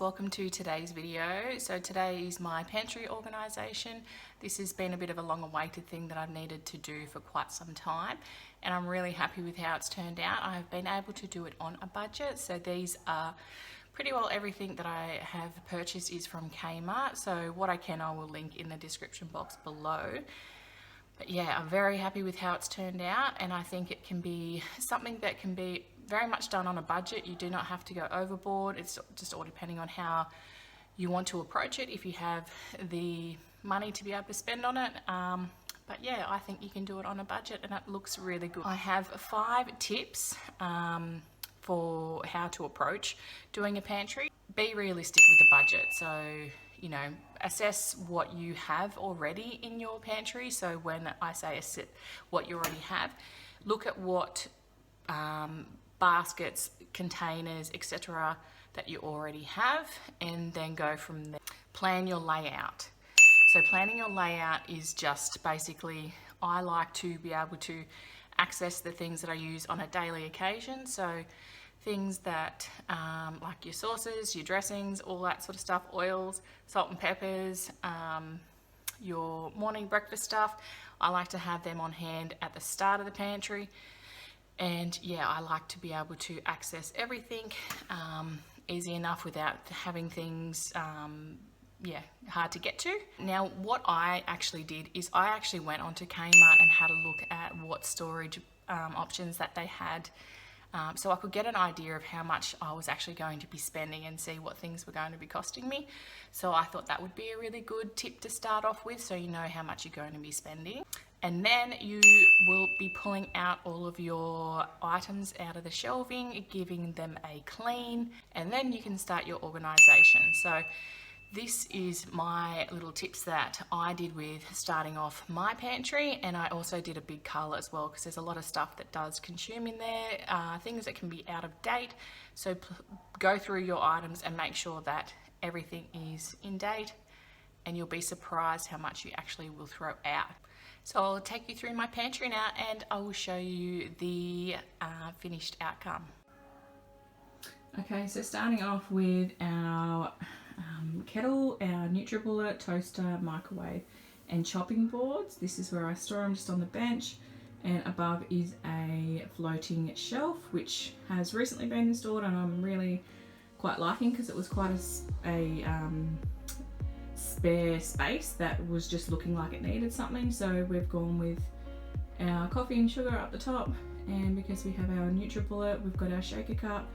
welcome to today's video. So today is my pantry organisation. This has been a bit of a long awaited thing that I've needed to do for quite some time, and I'm really happy with how it's turned out. I've been able to do it on a budget, so these are pretty well everything that I have purchased is from Kmart, so what I will link in the description box below. But yeah, I'm very happy with how it's turned out, and I think it can be something that can be very much done on a budget. You do not have to go overboard. It's just all depending on how you want to approach it, if you have the money to be able to spend on it. But yeah, I think you can do it on a budget and it looks really good. I have 5 tips for how to approach doing a pantry. Be realistic with the budget. So, you know, assess what you have already in your pantry. So when I say assess what you already have, look at what baskets, containers, etc. that you already have, and then go from there. Plan your layout. So planning your layout is just basically, I like to be able to access the things that I use on a daily occasion. So things that like your sauces, your dressings, all that sort of stuff, oils, salt and peppers, your morning breakfast stuff. I like to have them on hand at the start of the pantry. And yeah, I like to be able to access everything easy enough without having things hard to get to. Now, what I actually did is I actually went onto Kmart and had a look at what storage options that they had, so I could get an idea of how much I was actually going to be spending and see what things were going to be costing me. So I thought that would be a really good tip to start off with, so you know how much you're going to be spending. And then you will be pulling out all of your items out of the shelving, giving them a clean, and then you can start your organisation. So this is my little tips that I did with starting off my pantry, and I also did a big cull as well, because there's a lot of stuff that does consume in there, things that can be out of date. So go through your items and make sure that everything is in date, and you'll be surprised how much you actually will throw out. So I'll take you through my pantry now and I will show you the finished outcome. Okay, so starting off with our kettle, our NutriBullet, toaster, microwave and chopping boards. This is where I store them, just on the bench, and above is a floating shelf which has recently been installed and I'm really quite liking, because it was quite a spare space that was just looking like it needed something. So we've gone with our coffee and sugar up the top, and because we have our NutriBullet, we've got our shaker cup,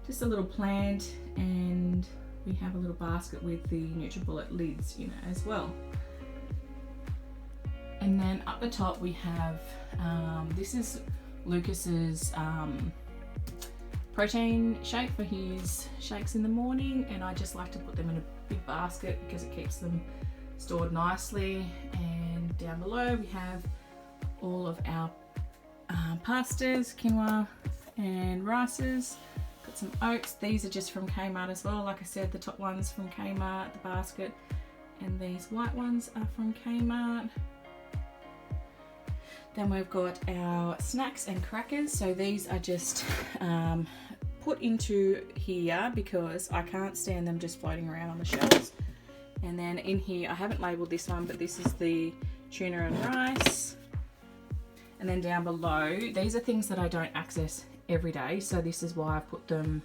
just a little plant, and we have a little basket with the NutriBullet lids in it as well. And then up the top we have this is Lucas's protein shake for his shakes in the morning, and I just like to put them in a big basket because it keeps them stored nicely. And down below we have all of our pastas, quinoa and rices. Got some oats. These are just from Kmart as well. Like I said, the top one's from Kmart, the basket, and these white ones are from Kmart. Then we've got our snacks and crackers. So these are just put into here because I can't stand them just floating around on the shelves. And then in here, I haven't labelled this one, but this is the tuna and rice. And then down below, these are things that I don't access every day, so this is why I've put them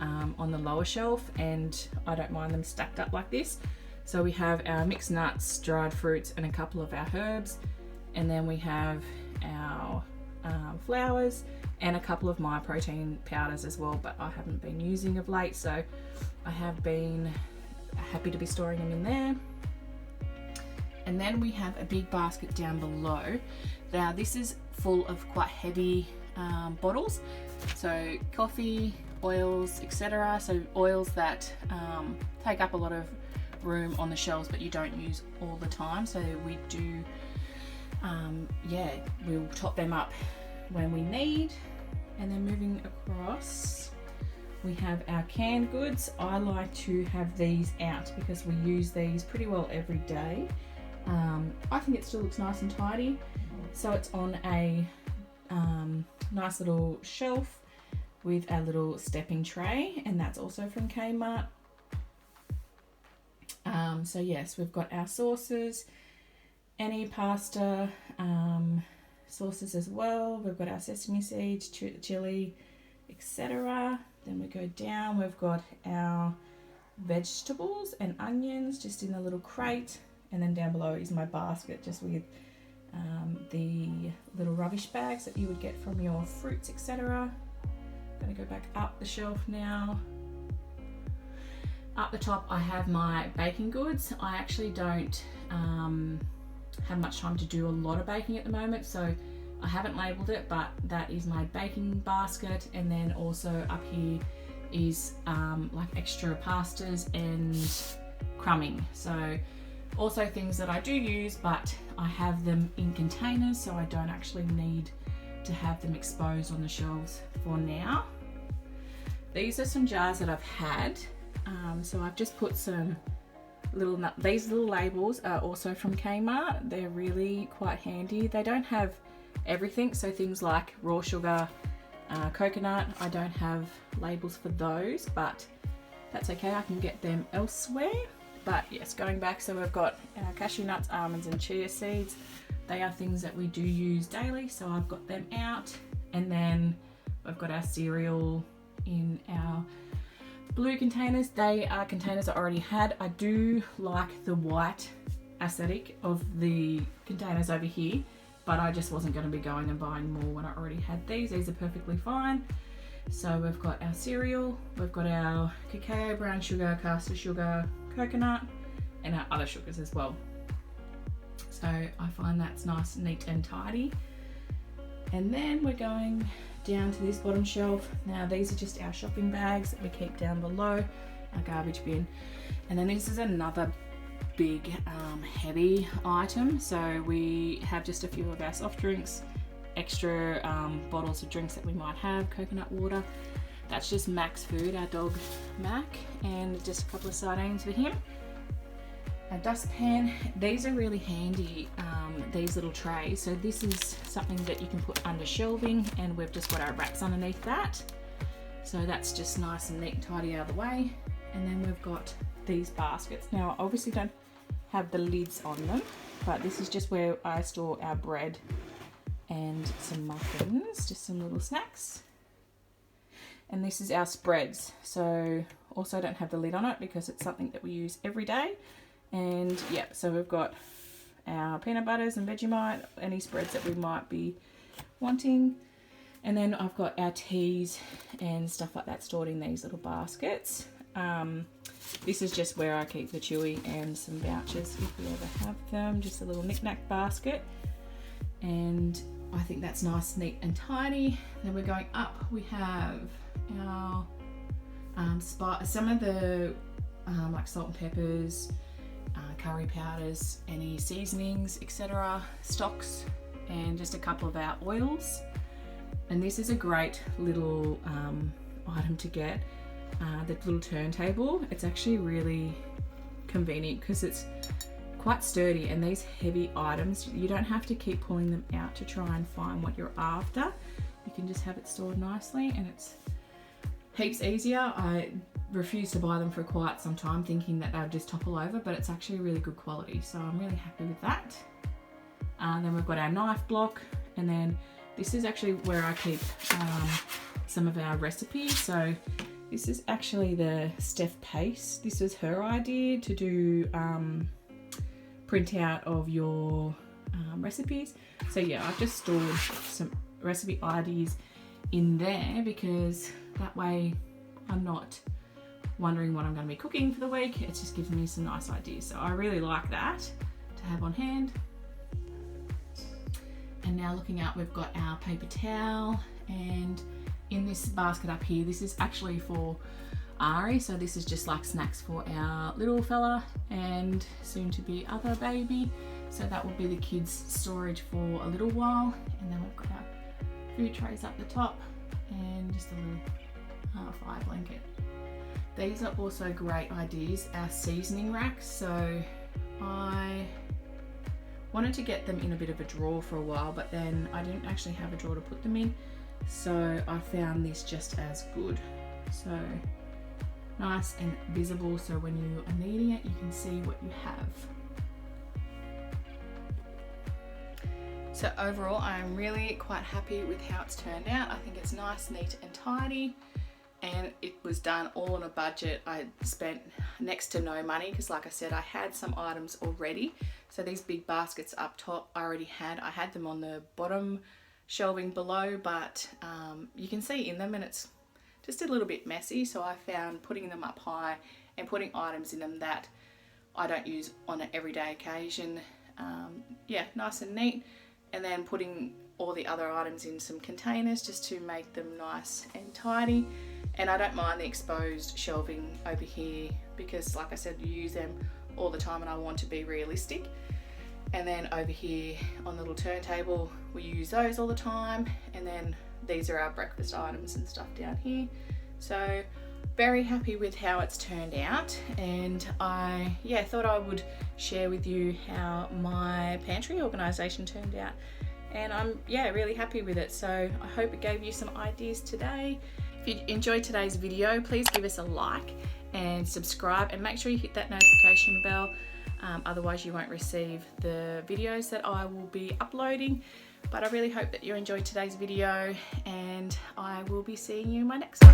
on the lower shelf, and I don't mind them stacked up like this. So we have our mixed nuts, dried fruits and a couple of our herbs, and then we have our flours and a couple of my protein powders as well, but I haven't been using of late, so I have been happy to be storing them in there. And then we have a big basket down below. Now this is full of quite heavy bottles, so coffee, oils, etc. So oils that take up a lot of room on the shelves but you don't use all the time, so we do we'll top them up when we need. And then moving across, we have our canned goods. I like to have these out because we use these pretty well every day. I think it still looks nice and tidy, so it's on a nice little shelf with a little stepping tray, and that's also from Kmart. So yes, we've got our sauces, any pasta sauces as well. We've got our sesame seeds, chili, etc. Then we go down, we've got our vegetables and onions just in a little crate, and then down below is my basket just with the little rubbish bags that you would get from your fruits, etc. I'm going to go back up the shelf now. Up the top I have my baking goods. I actually don't have much time to do a lot of baking at the moment, so I haven't labelled it, but that is my baking basket. And then also up here is like extra pastas and crumbing. So also things that I do use, but I have them in containers, so I don't actually need to have them exposed on the shelves for now. These are some jars that I've had. So I've just put some these little labels are also from Kmart. They're really quite handy. They don't have everything, so things like raw sugar, coconut, I don't have labels for those, but that's okay, I can get them elsewhere. But yes, going back, so we've got our cashew nuts, almonds and chia seeds. They are things that we do use daily, so I've got them out. And then we've got our cereal in our blue containers. They are containers I already had. I do like the white aesthetic of the containers over here, but I just wasn't going to be going and buying more when I already had these. These are perfectly fine. So we've got our cereal, we've got our cacao, brown sugar, caster sugar, coconut, and our other sugars as well. So I find that's nice, neat and tidy. And then we're going down to this bottom shelf. Now these are just our shopping bags that we keep down below, our garbage bin. And then this is another big heavy item. So we have just a few of our soft drinks, extra bottles of drinks that we might have, coconut water. That's just Mac's food, our dog Mac, and just a couple of sardines for him. A dustpan. These are really handy, these little trays. So this is something that you can put under shelving, and we've just got our wraps underneath that. So that's just nice and neat and tidy out of the way. And then we've got these baskets. Now I obviously don't have the lids on them, but this is just where I store our bread and some muffins, just some little snacks. And this is our spreads. So also don't have the lid on it because it's something that we use every day. And yeah, so we've got our peanut butters and Vegemite, any spreads that we might be wanting. And then I've got our teas and stuff like that stored in these little baskets. This is just where I keep the chewy and some vouchers if we ever have them, just a little knick-knack basket. And I think that's nice, neat and tidy. Then we're going up, we have our some of the like salt and peppers, curry powders, any seasonings, etc., stocks, and just a couple of our oils. And this is a great little item to get, the little turntable. It's actually really convenient because it's quite sturdy, and these heavy items, you don't have to keep pulling them out to try and find what you're after. You can just have it stored nicely, and it's heaps easier. I refused to buy them for quite some time, thinking that they would just topple over, but it's actually really good quality, so I'm really happy with that. Then we've got our knife block, and then this is actually where I keep some of our recipes. So this is actually the Steph Pace. This was her idea to do printout of your recipes. So yeah, I've just stored some recipe ideas in there because that way I'm not wondering what I'm going to be cooking for the week. It just gives me some nice ideas. So I really like that to have on hand. And now looking up, we've got our paper towel, and in this basket up here, this is actually for Ari. So this is just like snacks for our little fella and soon to be other baby. So that will be the kids' storage for a little while. And then we've got our food trays up the top and just a little fire blanket. These are also great ideas, our seasoning racks. So I wanted to get them in a bit of a drawer for a while, but then I didn't actually have a drawer to put them in. So I found this just as good. So nice and visible, so when you are needing it, you can see what you have. So overall, I'm really quite happy with how it's turned out. I think it's nice, neat and tidy, and it was done all on a budget. I spent next to no money because, like I said, I had some items already. So these big baskets up top I already had. I had them on the bottom shelving below, but you can see in them and it's just a little bit messy. So I found putting them up high and putting items in them that I don't use on an everyday occasion, yeah, nice and neat. And then putting all the other items in some containers just to make them nice and tidy. And I don't mind the exposed shelving over here because, like I said, you use them all the time and I want to be realistic. And then over here on the little turntable, we use those all the time. And then these are our breakfast items and stuff down here. So very happy with how it's turned out, and I thought I would share with you how my pantry organisation turned out, and I'm really happy with it. So I hope it gave you some ideas today. If you enjoyed today's video, please give us a like and subscribe, and make sure you hit that notification bell, otherwise you won't receive the videos that I will be uploading. But I really hope that you enjoyed today's video, and I will be seeing you in my next one.